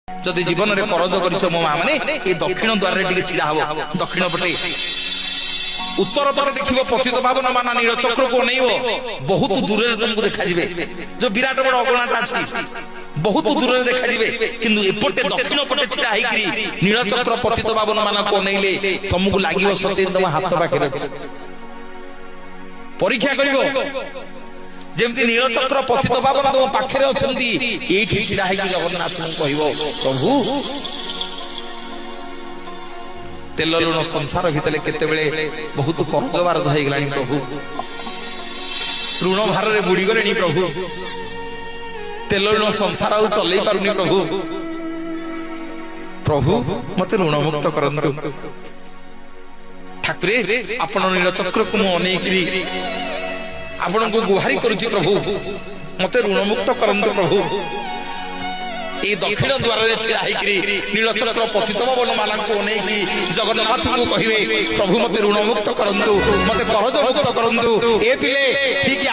जदि जीवन में करज कर मो माँ मैंने ये दक्षिण द्वार छिड़ा हम दक्षिण पटे उत्तर पटे देखिए पतित पावन माना नीलचक्र को नहीं बहुत दूर तुमको देखा जो विराट बड़ अगणाटा अच्छी बहुत दूर देखा किंतु एपटे दक्षिण पटे छिड़ा नीलचक्र पतित पावन मान को नहीं तुमको लगे सत्य तुम हाथ पाखे परीक्षा कर जमती नीलचक्र पतित पावन तुम पाखे अच्छा जगन्नाथ प्रभु तेल लुण संसार भितर केते बहुत कर्ज बारध हो गला प्रभु ऋण भार में बुड़ी गले प्रभु तेल लुण संसार आ चल पारुनी प्रभु प्रभु मत ऋण मुक्त करंतु ठाकुरे आपण नीलचक्र को मुझे आपण को गुहारी करुछि प्रभु मत ऋण मुक्त करंतु प्रभु ये दक्षिण द्वार छिड़ा नीलचक्र पतित पावन माला को नहीं जगन्नाथ को कहे प्रभु मत ऋण मुक्त करंतु मत करज मुक्त करंतु ए पिले ठीक